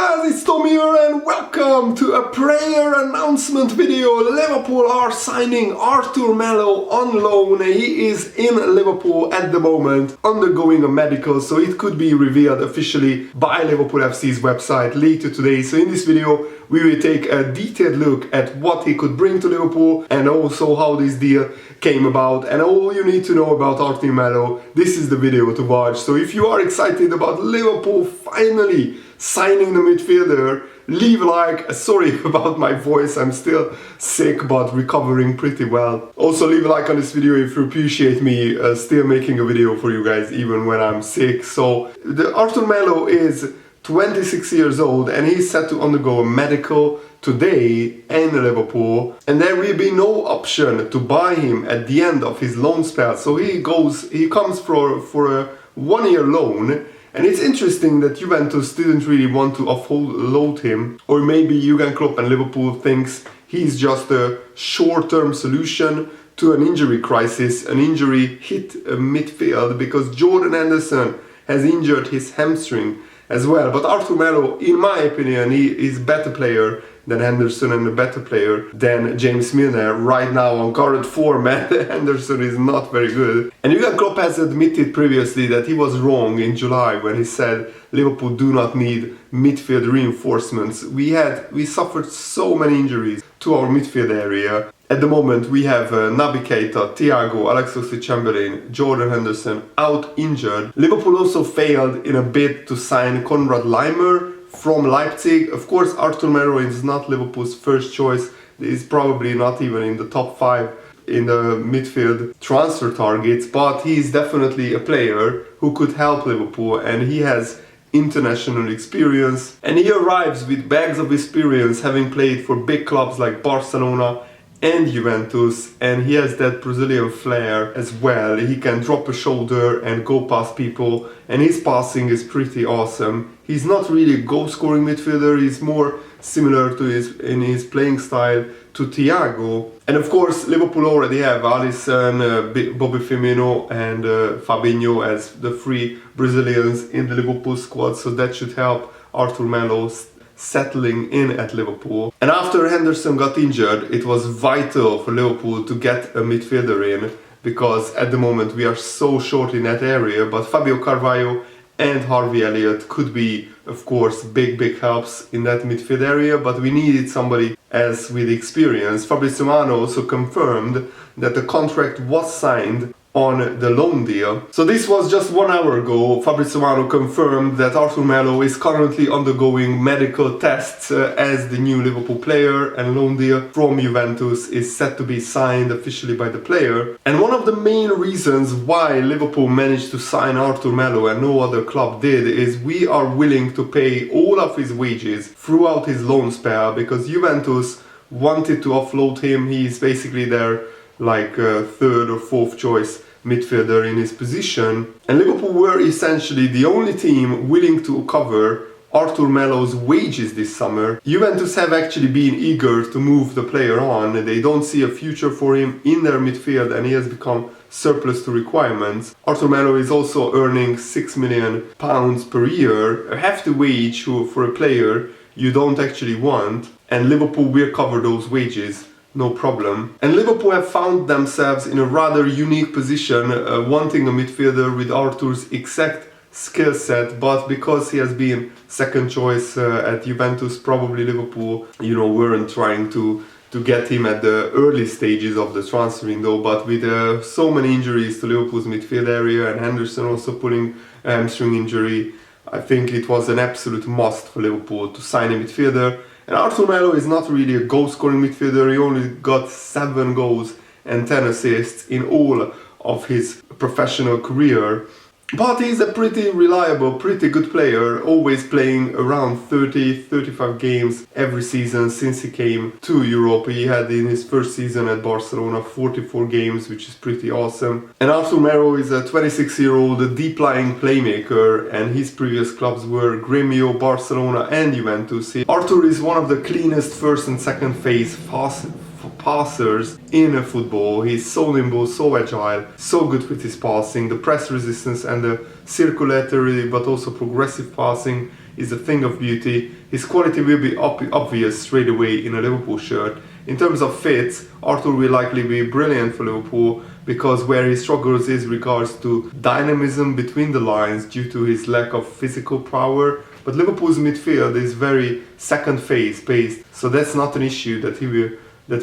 guys, it's Tom here and welcome to a player announcement video. Liverpool are signing Arthur Melo on loan. He is in Liverpool at the moment, undergoing a medical, so it could be revealed officially by Liverpool FC's website later today. So in this video, we will take a detailed look at what he could bring to Liverpool and also how this deal came about and all you need to know about Arthur Melo. This is the video to watch. So if you are excited about Liverpool finally signing the midfielder, leave a like. Sorry about my voice, I'm still sick but recovering pretty well. Also leave a like on this video if you appreciate me still making a video for you guys even when I'm sick. So the Arthur Melo is 26 years old and he's set to undergo a medical today in Liverpool, and there will be no option to buy him at the end of his loan spell. So he comes for a 1-year loan. And it's interesting that Juventus didn't really want to offload him, or maybe Jurgen Klopp and Liverpool thinks he's just a short-term solution to an injury crisis, an injury hit midfield, because Jordan Henderson has injured his hamstring as well. But Arthur Melo, in my opinion, he is a better player than Henderson and a better player than James Milner. Right now on current form, Henderson is not very good. And Jurgen Klopp has admitted previously that he was wrong in July when he said Liverpool do not need midfield reinforcements. We suffered so many injuries to our midfield area. At the moment we have Naby Keita, Thiago, Alex Oxlade-Chamberlain, Jordan Henderson out injured. Liverpool also failed in a bid to sign Konrad Laimer from Leipzig. Of course, Arthur Melo is not Liverpool's first choice. He's probably not even in the top 5 in the midfield transfer targets, but he's definitely a player who could help Liverpool, and he has international experience. And he arrives with bags of experience, having played for big clubs like Barcelona and Juventus, and he has that Brazilian flair as well. He can drop a shoulder and go past people, and his passing is pretty awesome. He's not really a goal-scoring midfielder, he's more similar to his playing style to Thiago. And of course, Liverpool already have Alisson, Bobby Firmino and Fabinho as the 3 Brazilians in the Liverpool squad, so that should help Arthur Melo settling in at Liverpool. And after Henderson got injured, it was vital for Liverpool to get a midfielder in, because at the moment we are so short in that area. But Fabio Carvalho and Harvey Elliott could be, of course, big helps in that midfield area, but we needed somebody else with experience. Fabrizio Romano also confirmed that the contract was signed on the loan deal. So this was just 1 hour ago. Fabrizio Romano confirmed that Arthur Melo is currently undergoing medical tests as the new Liverpool player, and loan deal from Juventus is set to be signed officially by the player. And one of the main reasons why Liverpool managed to sign Arthur Melo and no other club did is we are willing to pay all of his wages throughout his loan spell, because Juventus wanted to offload him. He's basically their third or fourth choice midfielder in his position, and Liverpool were essentially the only team willing to cover Arthur Melo's wages this summer. Juventus have actually been eager to move the player on. They don't see a future for him in their midfield, and he has become surplus to requirements. Arthur Melo is also earning £6 million per year, a hefty wage for a player you don't actually want, and Liverpool will cover those wages, no problem. And Liverpool have found themselves in a rather unique position, wanting a midfielder with Arthur's exact skill set, but because he has been second choice at Juventus, probably Liverpool, weren't trying to get him at the early stages of the transfer window. But with so many injuries to Liverpool's midfield area and Henderson also pulling a hamstring injury, I think it was an absolute must for Liverpool to sign a midfielder. And Arthur Melo is not really a goal-scoring midfielder. He only got 7 goals and 10 assists in all of his professional career. But he's a pretty reliable, pretty good player, always playing around 30-35 games every season since he came to Europe. He had in his first season at Barcelona 44 games, which is pretty awesome. And Arthur Melo is a 26-year-old deep-lying playmaker, and his previous clubs were Grêmio, Barcelona and Juventus. Arthur is one of the cleanest first and second phase passers in football. He's so nimble, so agile, so good with his passing, the press resistance and the circulatory but also progressive passing is a thing of beauty. His quality will be obvious straight away in a Liverpool shirt. In terms of fits, Arthur will likely be brilliant for Liverpool, because where he struggles is regards to dynamism between the lines due to his lack of physical power. But Liverpool's midfield is very second phase based, so that's not an issue that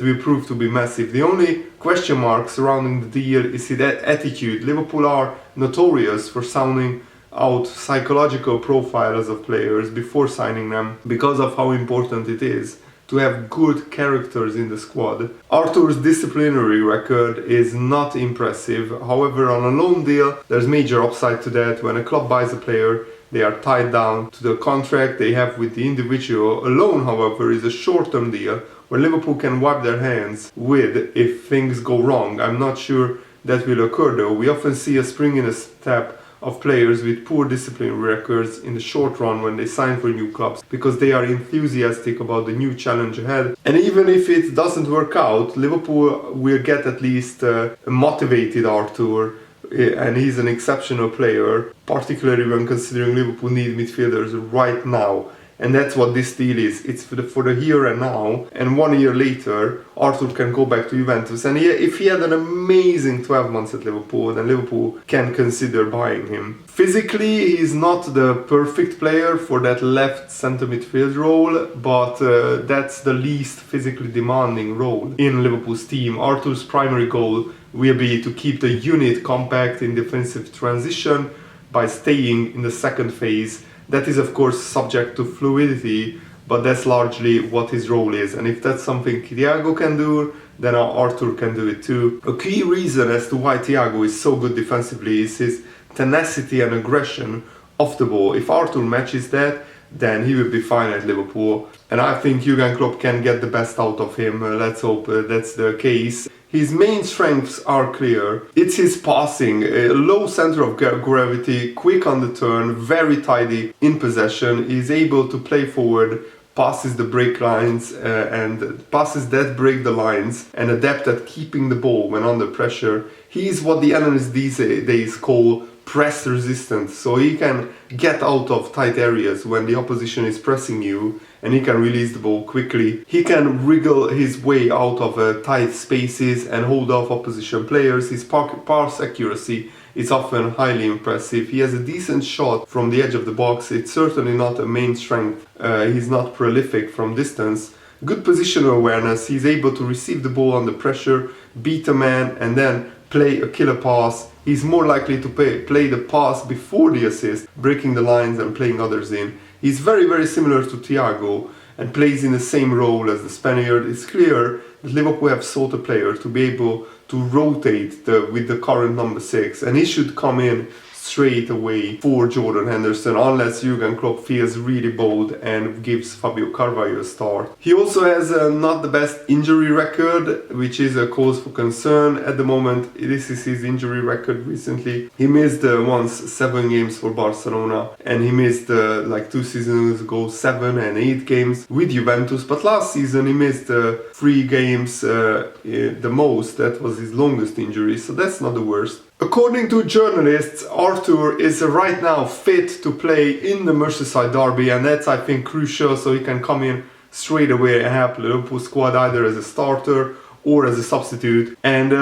will prove to be massive. The only question mark surrounding the deal is his attitude. Liverpool are notorious for sounding out psychological profiles of players before signing them, because of how important it is to have good characters in the squad. Arthur's disciplinary record is not impressive. However, on a loan deal, there's major upside to that. When a club buys a player, they are tied down to the contract they have with the individual. A loan, however, is a short-term deal where Liverpool can wipe their hands with if things go wrong. I'm not sure that will occur though. We often see a spring in a step of players with poor discipline records in the short run when they sign for new clubs, because they are enthusiastic about the new challenge ahead. And even if it doesn't work out, Liverpool will get at least a motivated Arthur, and he's an exceptional player, particularly when considering Liverpool need midfielders right now. And that's what this deal is. It's for the here and now. And 1 year later, Arthur can go back to Juventus. And if he had an amazing 12 months at Liverpool, then Liverpool can consider buying him. Physically, he's not the perfect player for that left centre midfield role, but that's the least physically demanding role in Liverpool's team. Arthur's primary goal will be to keep the unit compact in defensive transition by staying in the second phase. That is of course subject to fluidity, but that's largely what his role is. And if that's something Thiago can do, then Arthur can do it too. A key reason as to why Thiago is so good defensively is his tenacity and aggression off the ball. If Arthur matches that, then he will be fine at Liverpool. And I think Jurgen Klopp can get the best out of him. Let's hope that's the case. His main strengths are clear. It's his passing, a low center of gravity, quick on the turn, very tidy in possession. He's able to play forward, passes the break lines and passes that break the lines, and adept at keeping the ball when under pressure. He's what the analysts these days call press resistant, so he can get out of tight areas when the opposition is pressing you, and he can release the ball quickly. He can wriggle his way out of tight spaces and hold off opposition players. His pass accuracy is often highly impressive. He has a decent shot from the edge of the box. It's certainly not a main strength. He's not prolific from distance. Good positional awareness. He's able to receive the ball under pressure, beat a man, and then play a killer pass. He's more likely to play the pass before the assist, breaking the lines and playing others in. He's very, very similar to Thiago and plays in the same role as the Spaniard. It's clear that Liverpool have sought a player to be able to rotate with the current number 6, and he should come in straight away for Jordan Henderson, unless Jurgen Klopp feels really bold and gives Fabio Carvalho a start. He also has not the best injury record, which is a cause for concern at the moment. This is his injury record recently. He missed once 7 games for Barcelona, and he missed like 2 seasons ago 7 and 8 games with Juventus, but last season he missed 3 games the most. That was his longest injury, so that's not the worst. According to journalists, Arthur is right now fit to play in the Merseyside derby, and that's, I think, crucial, so he can come in straight away and help Liverpool squad either as a starter or as a substitute. And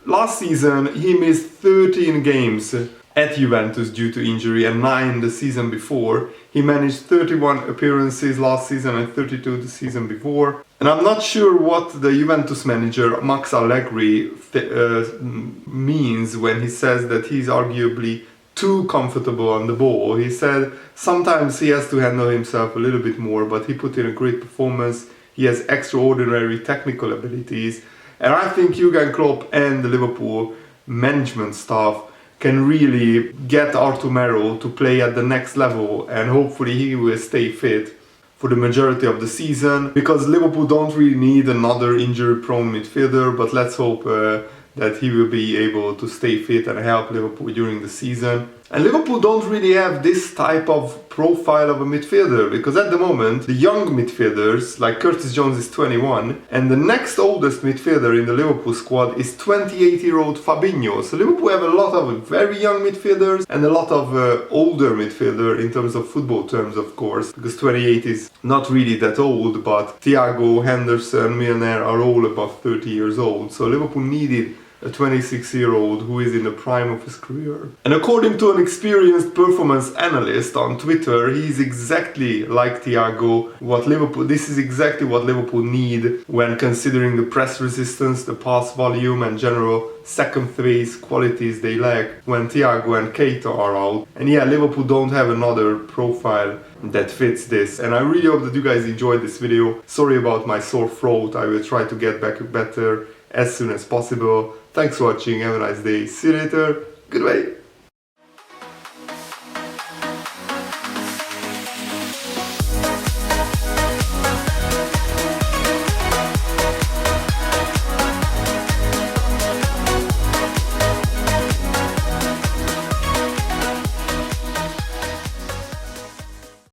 last season he missed 13 games at Juventus due to injury and 9 the season before. He managed 31 appearances last season and 32 the season before. And I'm not sure what the Juventus manager Max Allegri means when he says that he's arguably too comfortable on the ball. He said sometimes he has to handle himself a little bit more, but he put in a great performance. He has extraordinary technical abilities. And I think Jurgen Klopp and the Liverpool management staff can really get Arthur Melo to play at the next level, and hopefully he will stay fit for the majority of the season, because Liverpool don't really need another injury-prone midfielder, but let's hope that he will be able to stay fit and help Liverpool during the season. And Liverpool don't really have this type of profile of a midfielder, because at the moment the young midfielders like Curtis Jones is 21 and the next oldest midfielder in the Liverpool squad is 28-year-old Fabinho. So Liverpool have a lot of very young midfielders and a lot of older midfielder in terms of football terms, of course, because 28 is not really that old, but Thiago, Henderson, Milner are all above 30 years old. So Liverpool needed a 26-year-old who is in the prime of his career. And according to an experienced performance analyst on Twitter, he's exactly like Thiago. This is exactly what Liverpool need when considering the press resistance, the pass volume and general second phase qualities they lack when Thiago and Keita are out. And yeah, Liverpool don't have another profile that fits this. And I really hope that you guys enjoyed this video. Sorry about my sore throat. I will try to get back better as soon as possible. Thanks for watching, have a nice day, see you later, goodbye!